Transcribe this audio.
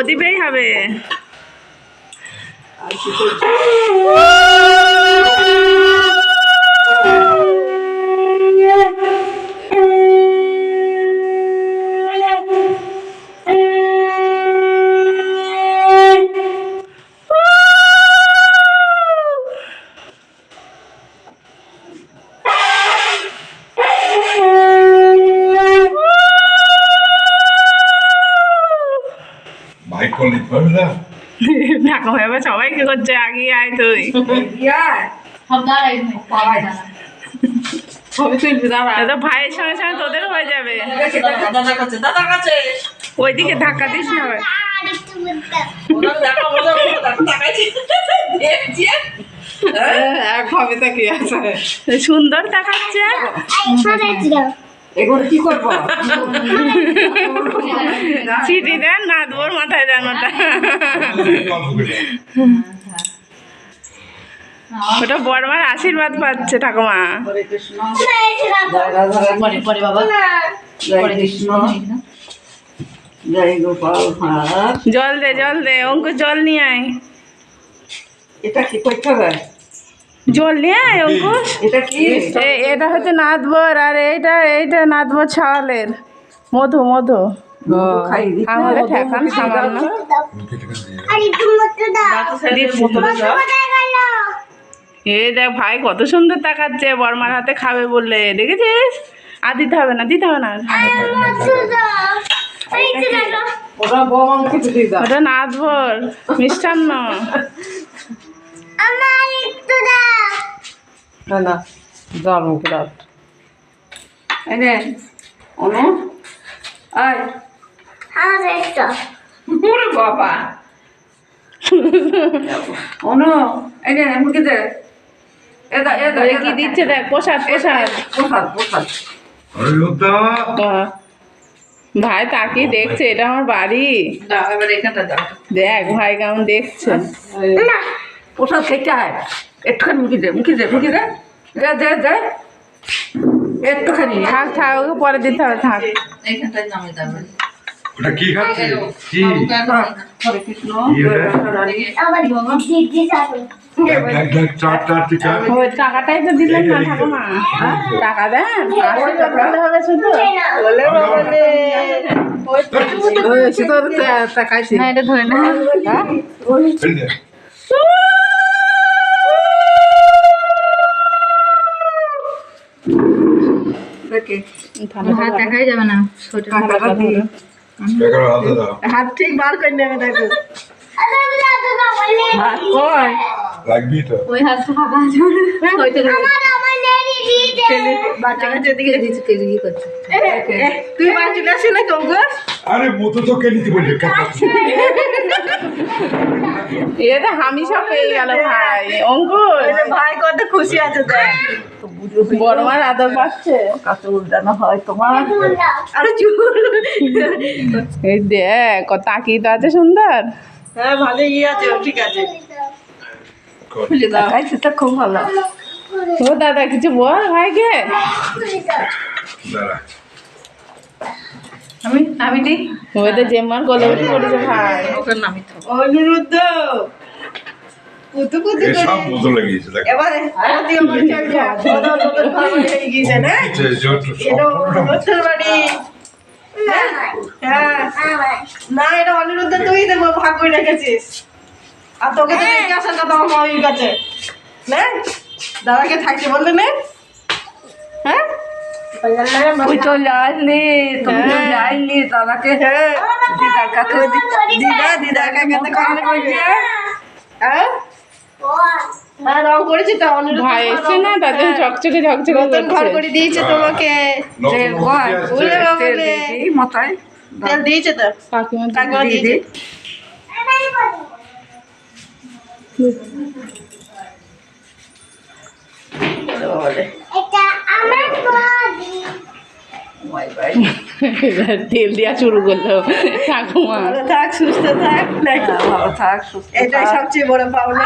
প্রদীপেই হবে। ঠাকুমা এবার সবাই কি করছে, আগে আয় তুই। ভাইয়ের সঙ্গে সঙ্গে তোদেরও হয়ে যাবে। ওইদিকে ধাক্কা দিস না। সুন্দর দেখাচ্ছে। কি করবো? চিঠি দেন, নাদবোর মাথায় দেন ওটা। ওটা বড়মার আশীর্বাদ পাচ্ছে ঠাকুমা। জল দে, জল দে, অঙ্কুর জল নিয়ে আয়। এটা কি করতে হবে? জল নিয়ে আয় অঙ্কুর। এটা কি? এটা হচ্ছে নাদবর, আর এইটা নাদবর ছাওয়ালের মধু। মধু আমাদের ঠেকান সামান্য। এ দেখ ভাই কত সুন্দর তাকাচ্ছে, বর্মার হাতে খাবে বললে, দেখেছিস? আর দিতে হবে না, দিতে হবে না। ওটা নাদবর মিষ্টান্ন। বাবা অনু মুখে দে। কি দিচ্ছে দেখ, প্রসাদ প্রসাদ। ভাই তাকিয়ে দেখছে, এটা আমার বাড়ি। দেখ ভাই কেমন দেখছে। প্রসাদ খেতে হয়, একটুখানি মুখে দে, মুখে দে, মুখে দে, দে দে একটুখানি। থাক থাক, ওকে পরে দিতে হবে, থাক। ওটা কি খাচ্ছে? কি? হরে কৃষ্ণ। ওই টাকাটাই তো দিলেন না ঠাকুমা। টাকা দেন, আশীর্বাদ করতে হবে শুধু। না এটা ধরে না। হাত দেখাই যাবে না, হাত ঠিক বার করে নেবে। দেখো লাগবি তো। ওই হাতটা ফাঁকা আছে। বাচ্চা কাছে দিকে কি করছে? তুই বাঁচি আসি না কঙ্কর? আরে মতো তো কে নিতে বললি? এটা হামিশা পেয়ে গেল ভাই। অঙ্কুর ভাই কত খুশি আছে, বড়মার আদর পাচ্ছে। কাছে উল্টানো হয় তোমার। আরে চুল এই দেখ তাকিয়ে তো আছে সুন্দর। হ্যাঁ ভালো আছে, ঠিক আছে। সেটা খুব ভালো। ও দাদা কিছু বল ভাইকে। আমি দিই। ওই তো জেম্মার গলে উঠে পড়েছে ভাই। অনুরুদ্ধ কুতু কুতু সব মতো লাগিয়েছে দেখ। এবারে বাড়ি। না এটা অনিরুদ্ধ তুই দেবো, ভাগ করে রেখেছিস। আর তোকে তো দেখে আসার কথা আমার মামির কাছে। না দাদাকে থাকতে বললে না? হ্যাঁ তুই তো যাইনি, তুমি তো যাইনি দাদাকে। দিদার কাছে দিদার কাছে কখন করছে? হ্যাঁ হ্যাঁ রং করেছি তো। ভাই এসছে না, তাদের ঝকঝকে ঝকঝকে ঘর করে দিয়েছে তোমাকে। মাথায় তেল দিয়েছে তো, কাকিমা দিয়েছে। তেল দেওয়া শুরু করলো ঠাকুমা। থাক সুস্থ থাক, ভালো থাক সুস্থ, এটাই সবচেয়ে বড় পাওনা।